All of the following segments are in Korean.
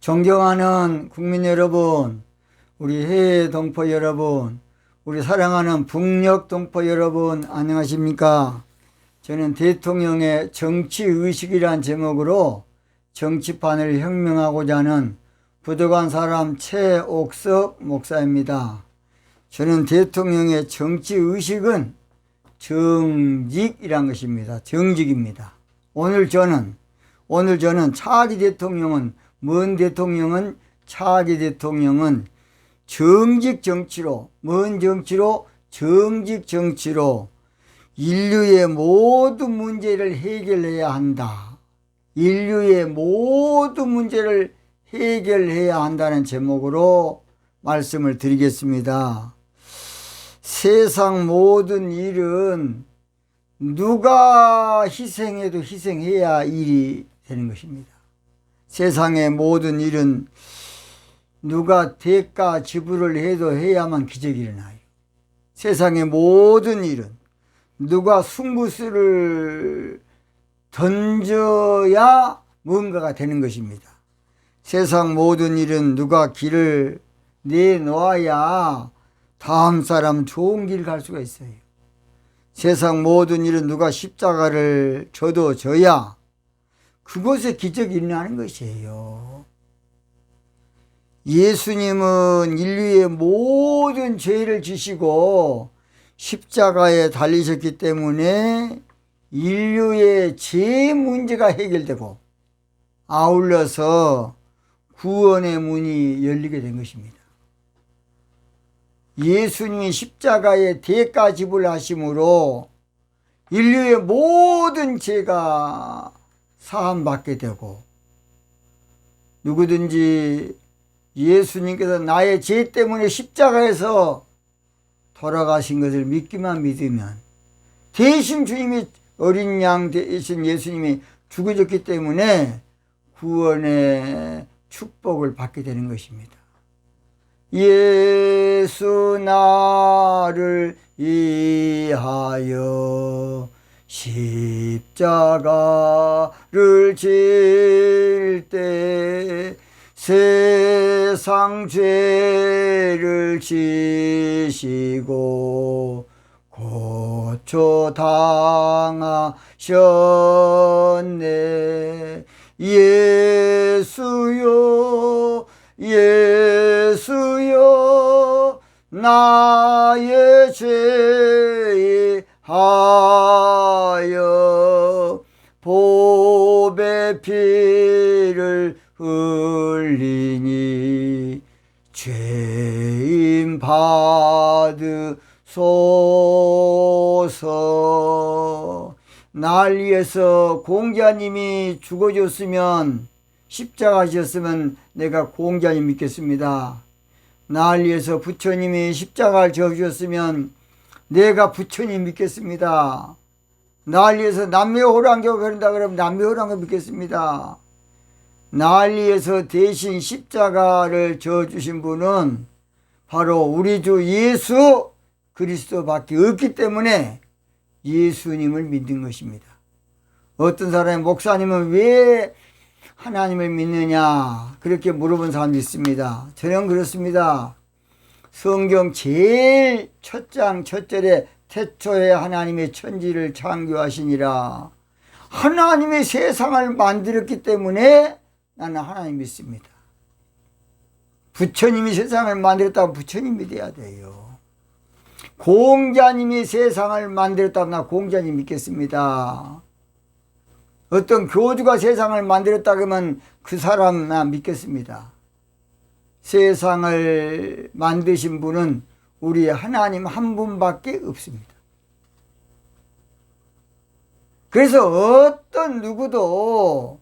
존경하는 국민 여러분, 우리 해외 동포 여러분, 우리 사랑하는 북녘 동포 여러분, 안녕하십니까? 저는 대통령의 정치의식이란 제목으로 정치판을 혁명하고자 하는 부덕한 사람 최옥석 목사입니다. 저는 대통령의 정치의식은 정직이란 것입니다. 정직입니다. 오늘 저는 차기 대통령은 차기 대통령은 정직 정치로, 뭔 정치로? 정직 정치로 인류의 모든 문제를 해결해야 한다. 인류의 모든 문제를 해결해야 한다는 제목으로 말씀을 드리겠습니다. 세상 모든 일은 누가 희생해도 희생해야 일이 되는 것입니다. 세상의 모든 일은 누가 대가 지불을 해도 해야만 기적이 일어나요. 세상의 모든 일은 누가 승부수를 던져야 뭔가가 되는 것입니다. 세상 모든 일은 누가 길을 내놓아야 다음 사람 좋은 길 갈 수가 있어요. 세상 모든 일은 누가 십자가를 져야 그곳에 기적이 일어나는 것이에요. 예수님은 인류의 모든 죄를 지시고 십자가에 달리셨기 때문에 인류의 죄 문제가 해결되고 아울러서 구원의 문이 열리게 된 것입니다. 예수님이 십자가에 대가 지불하심으로 인류의 모든 죄가 사함받게 되고, 누구든지 예수님께서 나의 죄 때문에 십자가에서 돌아가신 것을 믿으면 대신 주님이 어린 양 대신 예수님이 죽어졌기 때문에 구원의 축복을 받게 되는 것입니다. 예수 나를 위하여 십자가를 질 때 세상 죄를 지시고 고쳐 당하셨네. 예수여 예수여 나의 죄에 하여 보배 피를 흘리니 죄인 받으소서. 날 위해서 공자님이 죽어줬으면, 십자가 지었으면 내가 공자님 믿겠습니다. 날 위해서 부처님이 십자가를 져주셨으면 내가 부처님 믿겠습니다. 날 위해서 남묘호랑교가 그런다 그러면 남묘호랑교 믿겠습니다. 날 위해서 대신 십자가를 져주신 분은 바로 우리 주 예수 그리스도밖에 없기 때문에 예수님을 믿는 것입니다. 어떤 사람이 목사님은 왜 하나님을 믿느냐 그렇게 물어본 사람도 있습니다. 저는 그렇습니다. 성경 제일 첫 장 첫 절에 태초에 하나님의 천지를 창조하시니라. 하나님의 세상을 만들었기 때문에 나는 하나님 믿습니다. 부처님이 세상을 만들었다고 부처님 믿어야 돼요. 공자님이 세상을 만들었다고 나 공자님 믿겠습니다. 어떤 교주가 세상을 만들었다고 하면 그 사람 나 믿겠습니다. 세상을 만드신 분은 우리 하나님 한 분밖에 없습니다. 그래서 어떤 누구도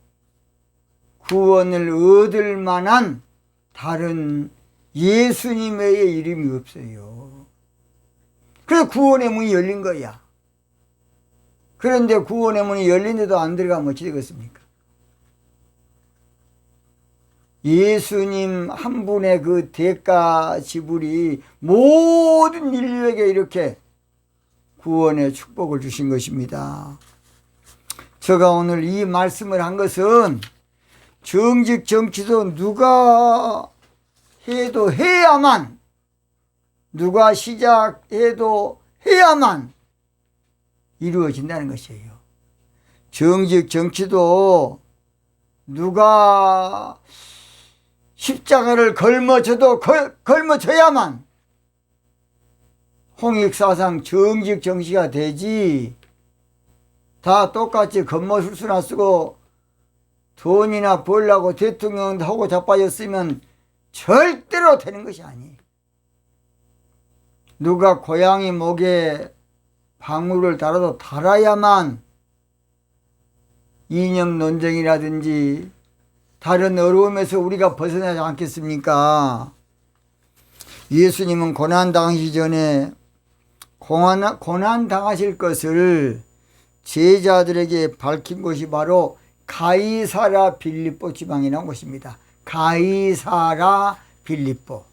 구원을 얻을 만한 다른 예수님 외에 이름이 없어요. 그래서 구원의 문이 열린 거야. 그런데 구원의 문이 열린데도 안 들어가면 어찌 되겠습니까? 예수님 한 분의 그 대가 지불이 모든 인류에게 이렇게 구원의 축복을 주신 것입니다. 제가 오늘 이 말씀을 한 것은 정직 정치도 누가 해도 해야만, 누가 시작해도 해야만 이루어진다는 것이에요. 정직 정치도 누가 십자가를 걸머져도 걸머져야만 홍익사상 정직 정치가 되지, 다 똑같이 겉모술수나 쓰고 돈이나 벌라고 대통령 하고 자빠졌으면 절대로 되는 것이 아니에요. 누가 고양이 목에 방울을 달아도 달아야만 이념 논쟁이라든지 다른 어려움에서 우리가 벗어나지 않겠습니까? 예수님은 고난 당하시기 전에 고난 당하실 것을 제자들에게 밝힌 곳이 바로 가이사랴 빌립보 지방이라는 곳입니다. 가이사랴 빌립보.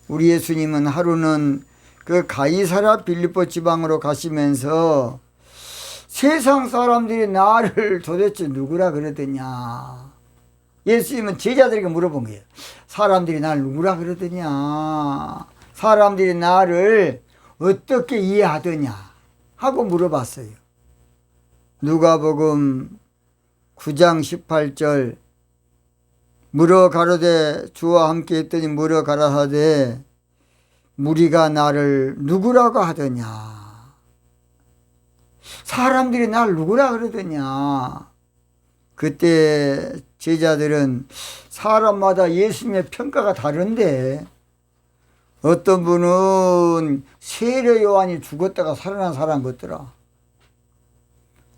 우리 예수님은 하루는 그 가이사랴 빌립보 지방으로 가시면서 세상 사람들이 나를 도대체 누구라 그러더냐. 예수님은 제자들에게 물어본 거예요. 사람들이 나를 누구라 그러더냐. 사람들이 나를 어떻게 이해하더냐 하고 물어봤어요. 누가복음 9장 18절 물어 가로되 주와 함께 했더니 물어 가라사대 무리가 나를 누구라고 하더냐. 사람들이 나를 누구라 그러더냐. 그때 제자들은 사람마다 예수님의 평가가 다른데 어떤 분은 세례 요한이 죽었다가 살아난 사람 같더라.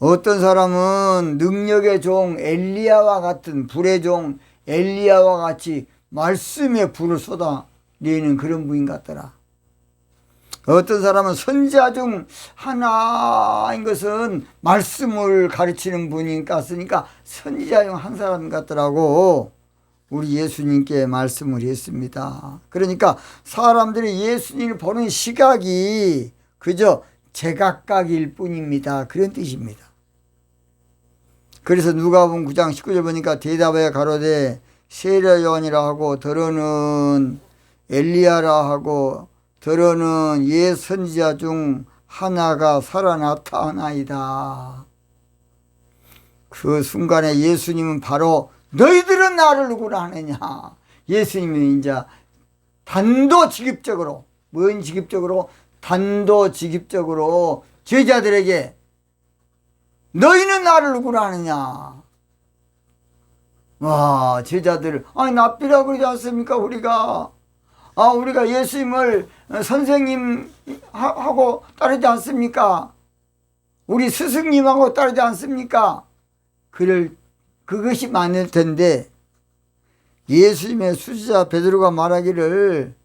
어떤 사람은 능력의 종 엘리야와 같은 불의 종 엘리야와 같이 말씀의 불을 쏟아내는 그런 분인 같더라. 어떤 사람은 선지자 중 하나인 것은 말씀을 가르치는 분인 것 같으니까 선지자 중 한 사람 같더라고 우리 예수님께 말씀을 했습니다. 그러니까 사람들이 예수님을 보는 시각이 그저 제각각일 뿐입니다. 그런 뜻입니다. 그래서 누가복음 9장 19절 보니까 대답하여 가로되 세례 요한이라 하고 더러는 엘리야라 하고 더러는 옛 선지자 중 하나가 살아났다 하나이다. 그 순간에 예수님은 바로 너희들은 나를 누구라 하느냐. 예수님은 이제 단도직입적으로, 뭔 직입적으로? 단도직입적으로 제자들에게 너희는 나를 누구라 하느냐. 와, 제자들, 아니 납비라고 그러지 않습니까? 우리가 예수님을 선생님하고 따르지 않습니까? 우리 스승님하고 따르지 않습니까? 그것이 많을 텐데 예수님의 수지자 베드로가 말하기를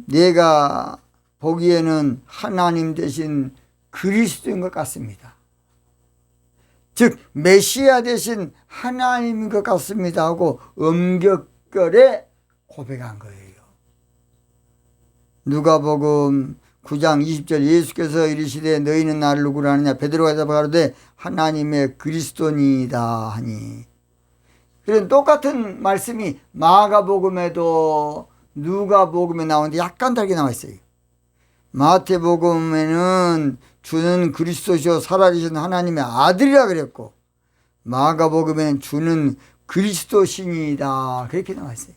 내가 보기에는 하나님 대신 그리스도인 것 같습니다. 즉 메시아 대신 하나님인 것 같습니다 하고 엄격결에 고백한 거예요. 누가복음 9장 20절 예수께서 이르시되 너희는 나를 누구라 하느냐. 베드로가 대답하되 하나님의 그리스도니이다 하니. 그런 똑같은 말씀이 마가복음에도 누가복음에 나오는데 약간 다르게 나와 있어요. 마태복음에는 주는 그리스도시요 살아계신 하나님의 아들이라 그랬고 마가복음에는 주는 그리스도신이다 그렇게 나와 있어요.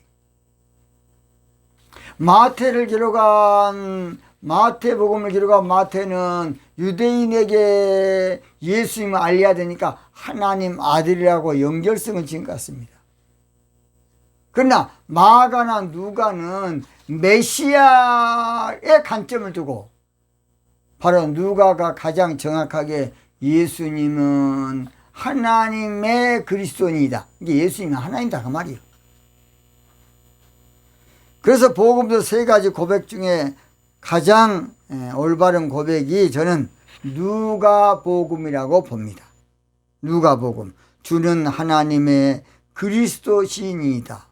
마태복음을 기록한 마태는 유대인에게 예수님을 알려야 되니까 하나님 아들이라고 연결성을 지은 것 같습니다. 그러나 마가나 누가는 메시아의 관점을 두고 바로 누가가 가장 정확하게 예수님은 하나님의 그리스도인이다. 이게 예수님은 하나님이다 그 말이에요. 그래서 복음서 세 가지 고백 중에 가장 올바른 고백이 저는 누가복음이라고 봅니다. 누가복음. 주는 하나님의 그리스도시인이다.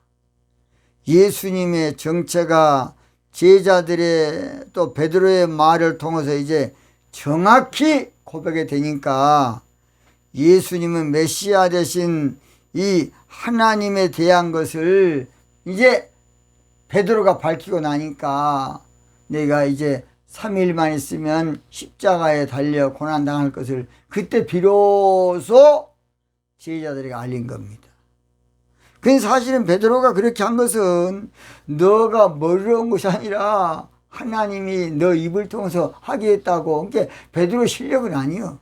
예수님의 정체가 제자들의 또 베드로의 말을 통해서 이제 정확히 고백이 되니까 예수님은 메시아 대신 이 하나님에 대한 것을 이제 베드로가 밝히고 나니까 내가 이제 3일만 있으면 십자가에 달려 고난당할 것을 그때 비로소 제자들에게 알린 겁니다. 그 사실은 베드로가 그렇게 한 것은 너가 머리로운 것이 아니라 하나님이 너 입을 통해서 하게 했다고. 그러니까 베드로 실력은 아니요.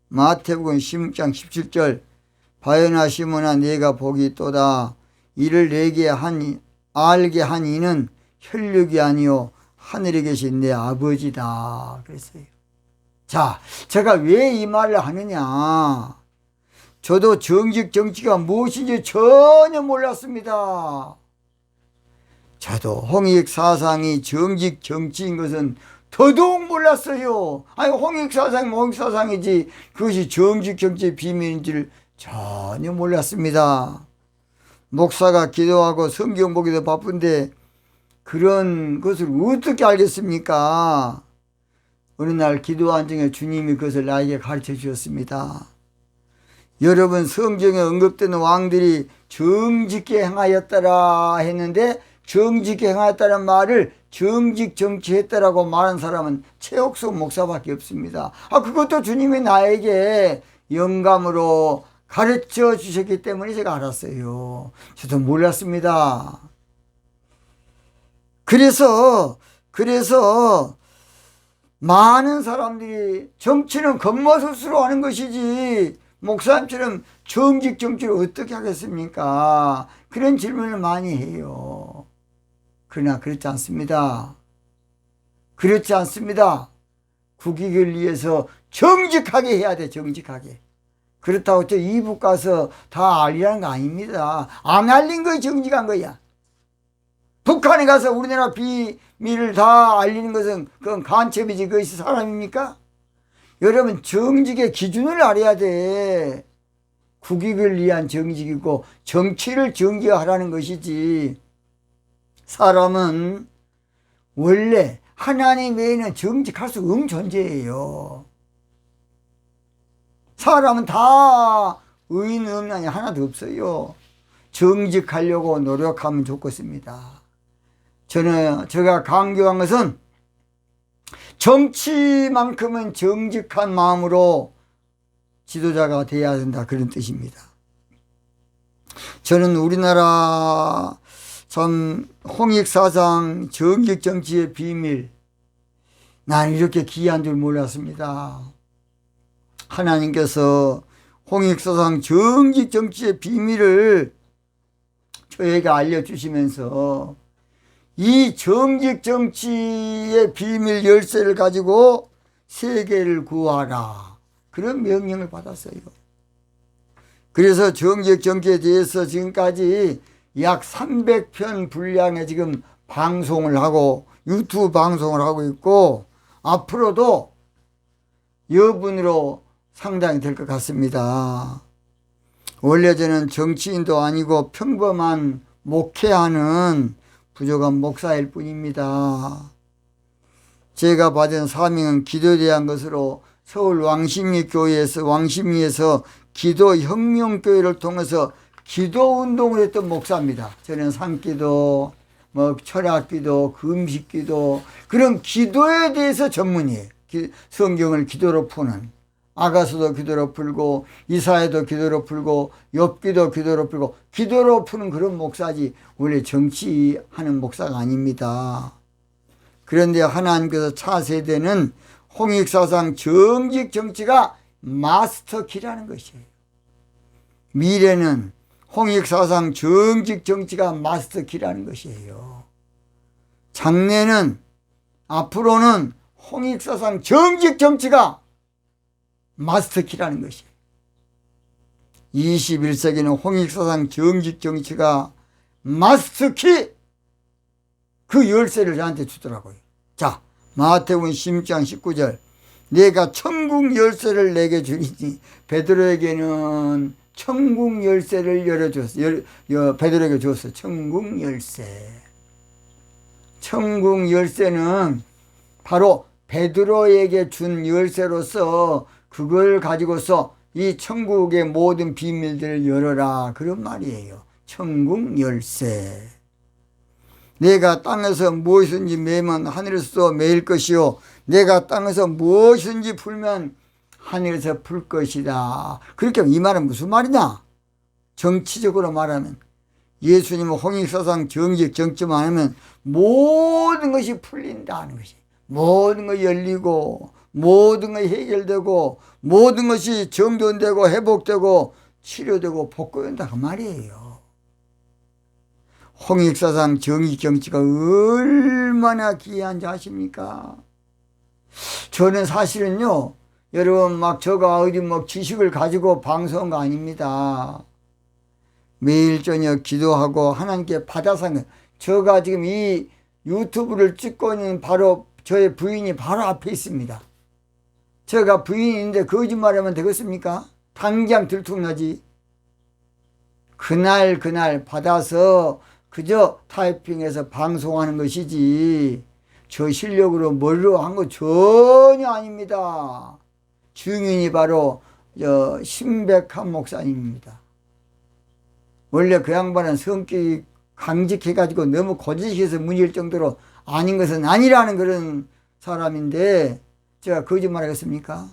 마태복음 16장 17절 바요나 시몬아 네가 복이 있도다. 이를 내게 알게 한 이는 혈육이 아니요 하늘에 계신 내 아버지다 그랬어요. 자, 제가 왜 이 말을 하느냐. 저도 정직가 무엇인지 전혀 몰랐습니다. 저도 홍익사상이 정직인 것은 더더욱 몰랐어요. 아니 홍익사상이 홍익사상이지 그것이 정직의 비밀인지를 전혀 몰랐습니다. 목사가 기도하고 성경 보기도 바쁜데 그런 것을 어떻게 알겠습니까? 어느 날 기도한 중에 주님이 그것을 나에게 가르쳐 주셨습니다. 여러분 성경에 언급되는 왕들이 정직히 행하였더라 했는데 정직히 행하였다는 말을 정직했다라고 말한 사람은 최옥수 목사밖에 없습니다. 그것도 주님이 나에게 영감으로 가르쳐 주셨기 때문에 제가 알았어요. 저도 몰랐습니다. 그래서 많은 사람들이 정치는 겉모습으로 하는 것이지 목사님처럼 정치를 어떻게 하겠습니까? 그런 질문을 많이 해요. 그러나 그렇지 않습니다. 그렇지 않습니다. 국익을 위해서 정직하게 해야 돼. 정직하게. 그렇다고 저 이북 가서 다 알리라는 거 아닙니다. 안 알린 거야 정직한 거야. 북한에 가서 우리나라 비밀을 다 알리는 것은 그건 간첩이지 그것이 사람입니까? 여러분 정직의 기준을 알아야 돼. 국익을 위한 정직이고 정치를 정직하라는 것이지. 사람은 원래 하나님 외에는 정직할 수 없는 존재예요. 사람은 다 의인 없는 게 하나도 없어요. 정직하려고 노력하면 좋겠습니다. 제가 강조한 것은 정치만큼은 정직한 마음으로 지도자가 되어야 된다 그런 뜻입니다. 저는 우리나라 참 홍익사상 정직 정치의 비밀 난 이렇게 귀한 줄 몰랐습니다. 하나님께서 홍익사상 정직 정치의 비밀을 저에게 알려주시면서 이 정직 정치의 비밀 열쇠를 가지고 세계를 구하라 그런 명령을 받았어요. 그래서 정직 정치에 대해서 지금까지 약 300편 분량의 지금 방송을 하고 유튜브 방송을 하고 있고 앞으로도 여분으로 상당히 될 것 같습니다. 원래 저는 정치인도 아니고 평범한 목회하는 부족한 목사일 뿐입니다. 제가 받은 사명은 기도에 대한 것으로 서울 왕십리에서 기도혁명교회를 통해서 기도운동을 했던 목사입니다. 저는 산기도, 철학기도, 금식기도 그런 기도에 대해서 전문이에요. 성경을 기도로 푸는 아가서도 기도로 풀고 이사야도 기도로 풀고 욥기도 기도로 풀고 기도로 푸는 그런 목사지 원래 정치하는 목사가 아닙니다. 그런데 하나님께서 차세대는 홍익사상 정직 정치가 마스터키라는 것이에요. 미래는 홍익사상 정직 정치가 마스터키라는 것이에요. 장래는 앞으로는 홍익사상 정직 정치가 마스터키라는 것이에요. 21세기는 홍익사상 정직 정치가 마스터키 그 열쇠를 저한테 주더라고요. 자, 마태복음 16장 19절 내가 천국 열쇠를 내게 주리니 베드로에게는 천국 열쇠를 열어줬어요. 베드로에게 줬어요. 천국 열쇠. 천국 열쇠는 바로 베드로에게 준 열쇠로서 그걸 가지고서 이 천국의 모든 비밀들을 열어라, 그런 말이에요. 천국 열쇠. 내가 땅에서 무엇이든지 매면 하늘에서도 매일 것이요, 내가 땅에서 무엇이든지 풀면 하늘에서 풀 것이다. 그렇게 이 말은 무슨 말이냐? 정치적으로 말하면 예수님은 홍익사상 정직 정치만 하면 모든 것이 풀린다는 것이, 모든 것이 열리고 모든 것이 해결되고 모든 것이 정돈되고 회복되고 치료되고 복구된다, 그 말이에요. 홍익사상 정직 정치가 얼마나 귀한지 아십니까? 저는 사실은요, 여러분 막 저가 어디 뭐 지식을 가지고 방송한 거 아닙니다. 매일 저녁 기도하고 하나님께 받아서 한 거예요. 저가 지금 이 유튜브를 찍고 있는 바로 저의 부인이 바로 앞에 있습니다. 제가 부인이 있는데 거짓말하면 되겠습니까? 당장 들통나지. 그날 받아서 그저 타이핑해서 방송하는 것이지 저 실력으로 머리로 한 거 전혀 아닙니다. 증인이 바로 신백한 목사님입니다. 원래 그 양반은 성격이 강직해가지고 너무 거짓해서 문제일 정도로 아닌 것은 아니라는 그런 사람인데 제가 거짓말하겠습니까?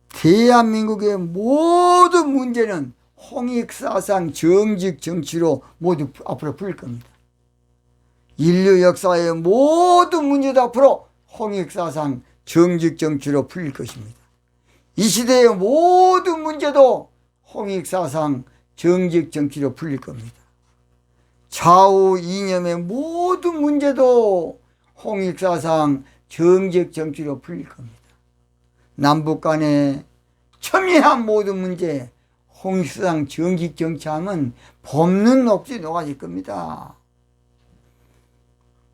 대한민국의 모든 문제는 홍익사상 정직 정치로 모두 앞으로 풀릴 겁니다. 인류 역사의 모든 문제도 앞으로 홍익사상 정직 정치로 풀릴 것입니다. 이 시대의 모든 문제도 홍익사상 정직 정치로 풀릴 겁니다. 좌우 이념의 모든 문제도 홍익사상 정직 정치로 풀릴 겁니다. 남북 간의 첨예한 모든 문제 홍익사상 정직 정치하면 법는 없이 녹아질 겁니다.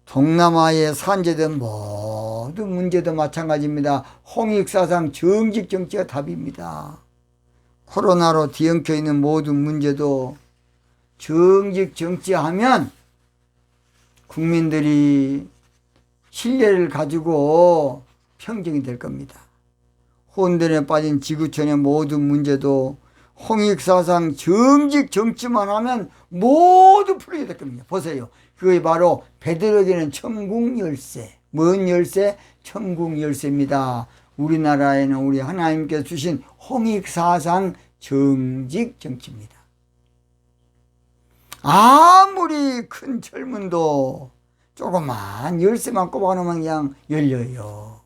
동남아의 산재된 모든 문제도 마찬가지입니다. 홍익사상 정직 정치가 답입니다. 코로나로 뒤엉켜 있는 모든 문제도 정직 정치하면 국민들이 신뢰를 가지고 평정이 될 겁니다. 혼돈에 빠진 지구촌의 모든 문제도 홍익사상 정직 정치만 하면 모두 풀리게 될 겁니다. 보세요. 그게 바로 베드로에게는 천국 열쇠. 뭔 열쇠? 천국 열쇠입니다. 우리나라에는 우리 하나님께서 주신 홍익사상 정직 정치입니다. 아무리 큰 철문도 조그만 열쇠만 꼽아놓으면 그냥 열려요.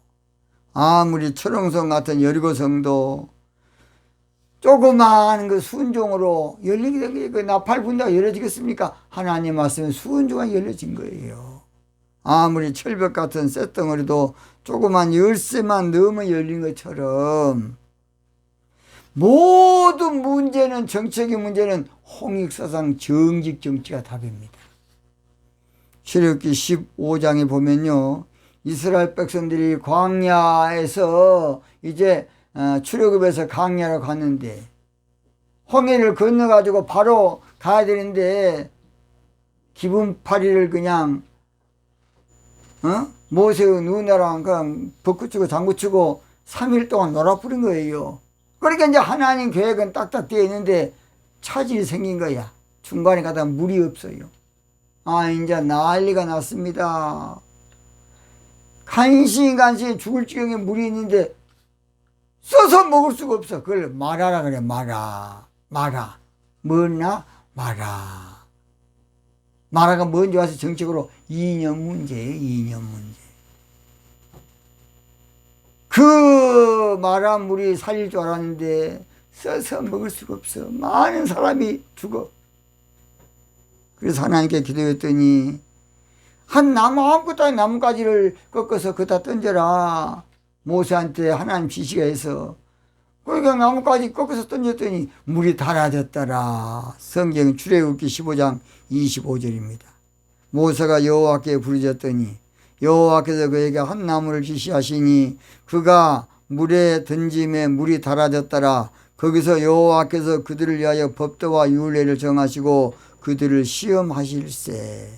아무리 철옹성 같은 여리고성도 조그마한 그 순종으로 열리게 된 게 그 나팔 분다가 열려지겠습니까? 하나님 말씀에 순종하게 열려진 거예요. 아무리 철벽 같은 쇳덩어리도 조그만 열쇠만 넣으면 열린 것처럼 모든 문제는, 정책의 문제는 홍익사상 정직 정치가 답입니다. 출애굽기 15장에 보면요, 이스라엘 백성들이 광야에서 이제 출애굽에서 광야로 갔는데 홍해를 건너가지고 바로 가야 되는데 기분파리를 그냥 모세의 누나랑 그냥 벚꽃 치고 장구 치고 3일 동안 놀아버린 거예요. 그러니까 이제 하나님 계획은 딱딱 되어 있는데 차질이 생긴 거야. 중간에 가다 물이 없어요. 이제 난리가 났습니다. 간신히 죽을 지경에 물이 있는데 써서 먹을 수가 없어. 그걸 말하라 그래. 마라. 뭐나? 마라. 마라가 뭔지 와서 정책으로 이념 문제예요. 이념 문제. 그 마라 물이 살릴 줄 알았는데 써서 먹을 수가 없어. 많은 사람이 죽어. 그래서 하나님께 기도했더니 한 나무, 아무것도 아닌 나뭇가지를 꺾어서 그다 던져라. 모세한테 하나님 지시가 해서 그러니까 나뭇가지 꺾어서 던졌더니 물이 달아졌더라. 성경 출애굽기 15장 25절입니다. 모세가 여호와께 부르짖었더니 여호와께서 그에게 한 나무를 지시하시니 그가 물에 던짐에 물이 달아졌더라. 거기서 여호와께서 그들을 위하여 법도와 율례를 정하시고 그들을 시험하실세.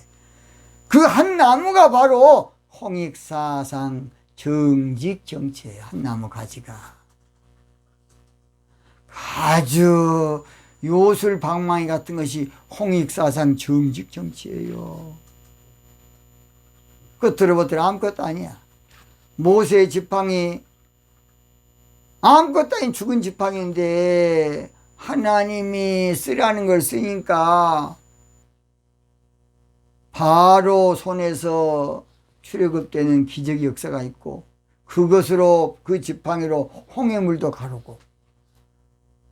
그 한 나무가 바로 홍익사상 정직 정치예요. 한 나무 가지가. 아주 요술방망이 같은 것이 홍익사상 정직 정치예요. 그거 들어보더라 아무것도 아니야. 모세의 지팡이 아무것도 아닌 죽은 지팡이인데 하나님이 쓰라는 걸 쓰니까 바로 손에서 출애굽되는 기적의 역사가 있고, 그것으로 그 지팡이로 홍해 물도 가르고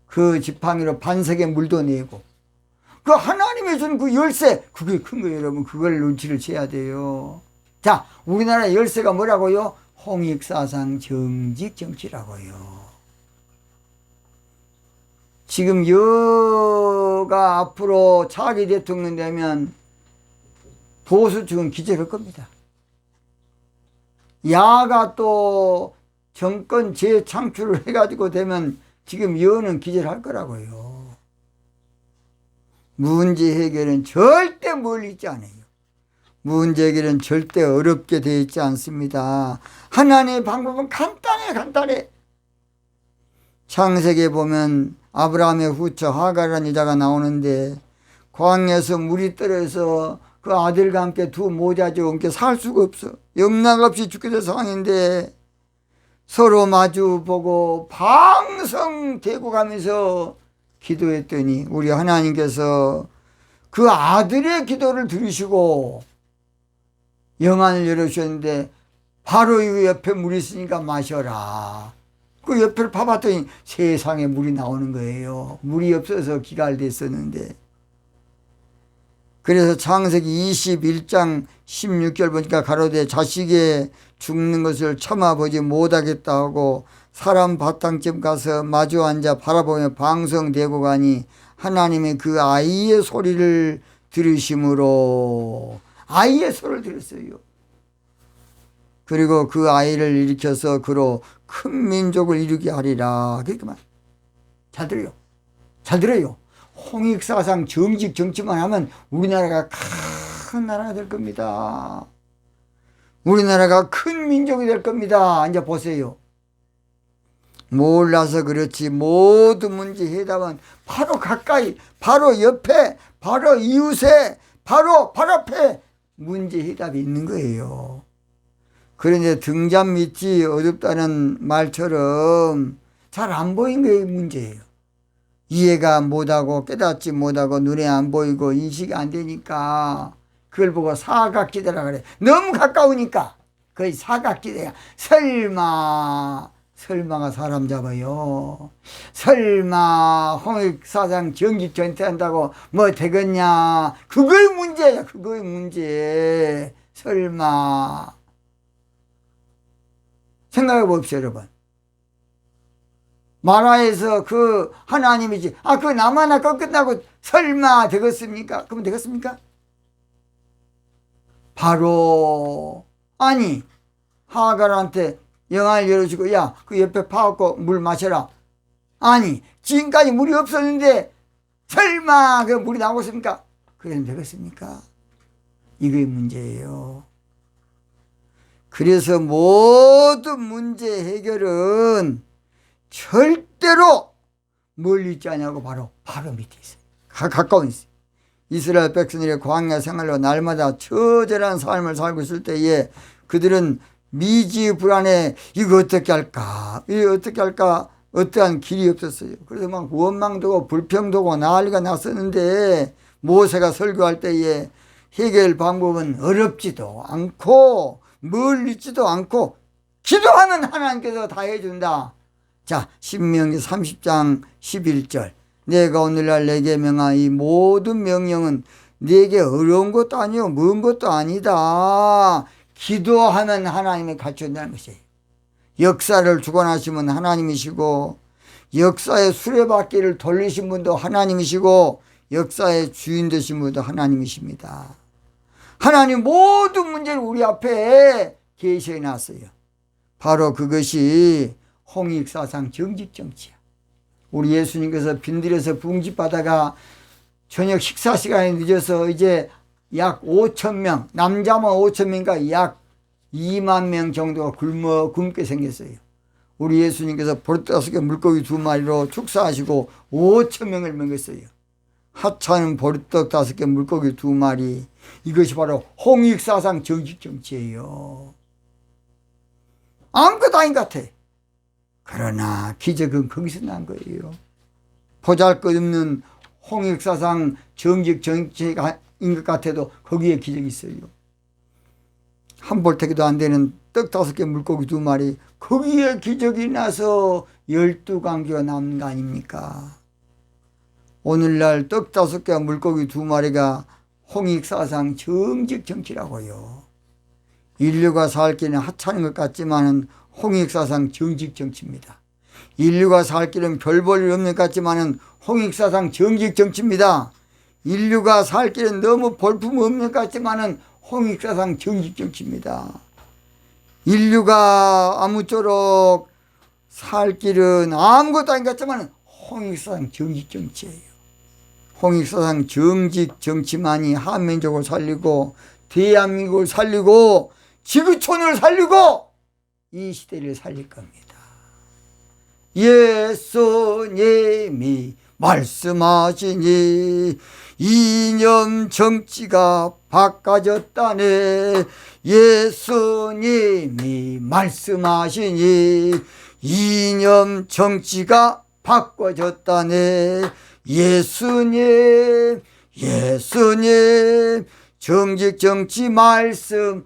그 지팡이로 반석의 물도 내고, 그 하나님이 준 그 열쇠, 그게 큰 거예요 여러분. 그걸 눈치를 채야 돼요. 자, 우리나라 열쇠가 뭐라고요? 홍익사상 정직정치라고요. 지금 여가 앞으로 차기 대통령 되면 보수 측은 기절할 겁니다. 야가 또 정권 재창출을 해가지고 되면 지금 여는 기절할 거라고요. 문제 해결은 절대 멀리 있지 않아요. 문제 해결은 절대 어렵게 되어 있지 않습니다. 하나님의 방법은 간단해. 창세기에 보면 아브라함의 후처 하갈이라는 여자가 나오는데, 광야에서 물이 떨어져서 그 아들과 함께 두 모자지고 함께 살 수가 없어. 영락없이 죽게 될 상황인데 서로 마주보고 방성대고 가면서 기도했더니 우리 하나님께서 그 아들의 기도를 들으시고 영안을 열어주셨는데, 바로 이 옆에 물이 있으니까 마셔라. 그 옆을 파봤더니 세상에 물이 나오는 거예요. 물이 없어서 기갈됐었는데. 그래서 창세기 21장 16절 보니까 가로되 자식의 죽는 것을 참아보지 못하겠다 하고 사람 바탕쯤 가서 마주 앉아 바라보며 방성대고 가니 하나님이 그 아이의 소리를 들으심으로, 아이의 소리를 들었어요. 그리고 그 아이를 일으켜서 그로 큰 민족을 이루게 하리라. 그러니까 잘 들어요. 홍익사상 정직 정치만 하면 우리나라가 큰 나라가 될 겁니다. 우리나라가 큰 민족이 될 겁니다. 이제 보세요. 몰라서 그렇지 모든 문제 해답은 바로 가까이, 바로 옆에, 바로 이웃에, 바로 앞에 문제 해답이 있는 거예요. 그런데 등잔 밑이 어둡다는 말처럼 잘 안 보인 게 문제예요. 이해가 못하고 깨닫지 못하고 눈에 안 보이고 인식이 안 되니까 그걸 보고 사각지대라 그래. 너무 가까우니까 거의 사각지대야. 설마가 사람 잡아요. 설마 홍익사상 정직 전퇴한다고 뭐 되겠냐. 그거의 문제야. 그거의 문제. 설마. 생각해 봅시다 여러분. 만화에서 그 하나님이지, 그 나만 아까 끝나고 설마 되겠습니까? 그러면 되겠습니까? 바로 아니 하갈한테 영안을 열어주고 야 그 옆에 파갖고 물 마셔라. 아니 지금까지 물이 없었는데 설마 그 물이 나오겠습니까? 그래도 되겠습니까? 이게 문제예요. 그래서 모든 문제 해결은 절대로 멀리 있지 않냐고 바로 밑에 있어요. 가까운 있어요. 이스라엘 백성들의 광야 생활로 날마다 처절한 삶을 살고 있을 때에 그들은 미지불안해. 이거 어떻게 할까? 어떠한 길이 없었어요. 그래서 막 원망도고 불평도고 난리가 났었는데 모세가 설교할 때에 해결 방법은 어렵지도 않고 멀리 있지도 않고 기도하면 하나님께서 다 해준다. 자, 신명기 30장 11절. 내가 오늘날 내게 명한 이 모든 명령은 내게 어려운 것도 아니요 먼 것도 아니다. 기도하면 하나님이 가르쳐준다는 것이에요. 역사를 주관하시면 하나님이시고 역사의 수레바퀴를 돌리신 분도 하나님이시고 역사의 주인 되신 분도 하나님이십니다. 하나님 모든 문제를 우리 앞에 계시해 놨어요. 바로 그것이 홍익사상 정직정치야. 우리 예수님께서 빈들에서 붕집하다가 저녁 식사 시간이 늦어서 이제 약 5,000명, 남자만 5,000명인가 약 2만 명 정도가 굶게 생겼어요. 우리 예수님께서 보리떡 5개 물고기 2마리로 축사하시고 5,000명을 먹였어요. 하찮은 보리떡 5개 물고기 2마리. 이것이 바로 홍익사상 정직정치예요. 아무것도 아닌 것 같아. 그러나 기적은 거기서 난 거예요. 보잘것없는 홍익사상 정직정치인 것 같아도 거기에 기적이 있어요. 한 볼태기도 안 되는 떡 5개 물고기 2마리, 거기에 기적이 나서 12강교가 남는 거 아닙니까? 오늘날 떡 5개 물고기 2마리가 홍익사상 정직정치라고요. 인류가 살 길은 하찮은 것 같지만은 홍익사상 정직정치입니다. 인류가 살 길은 별 볼 일 없는 것 같지만은 홍익사상 정직정치입니다. 인류가 살 길은 너무 볼품 없는 것 같지만은 홍익사상 정직정치입니다. 인류가 아무쪼록 살 길은 아무것도 아닌 것 같지만 홍익사상 정직정치예요. 홍익사상 정직정치만이 한민족을 살리고 대한민국을 살리고 지구촌을 살리고 이 시대를 살릴 겁니다. 예수님이 말씀하시니 이념 정치가 바꿔졌다네. 예수님이 말씀하시니 이념 정치가 바꿔졌다네. 예수님 정직 정치 말씀하셔서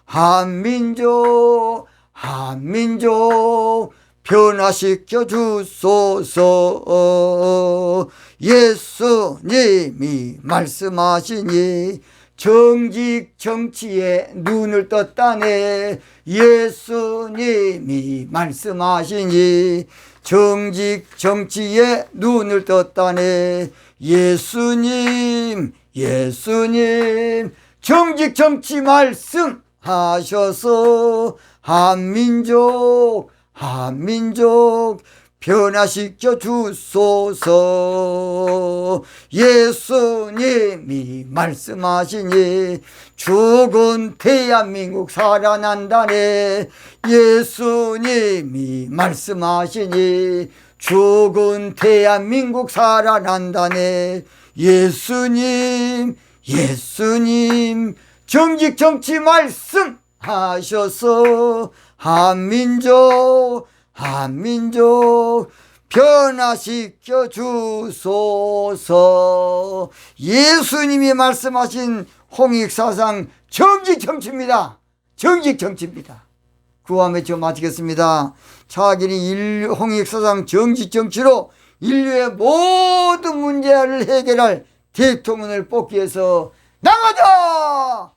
한민족 변화시켜 주소서. 예수님이 말씀하시니 정직 정치에 눈을 떴다네. 예수님이 말씀하시니 정직 정치에 눈을 떴다네. 예수님 정직 정치 말씀하셔서 한민족 변화시켜 주소서. 예수님이 말씀하시니 죽은 대한민국 살아난다네. 예수님이 말씀하시니 죽은 대한민국 살아난다네. 예수님 정직 정치 말씀하셔서 한민족 변화시켜 주소서. 예수님이 말씀하신 홍익사상 정직정치입니다. 정직정치입니다. 구함에 저 마치겠습니다. 차기는 홍익사상 정직정치로 인류의 모든 문제를 해결할 대통령을 뽑기 위해서 나가자!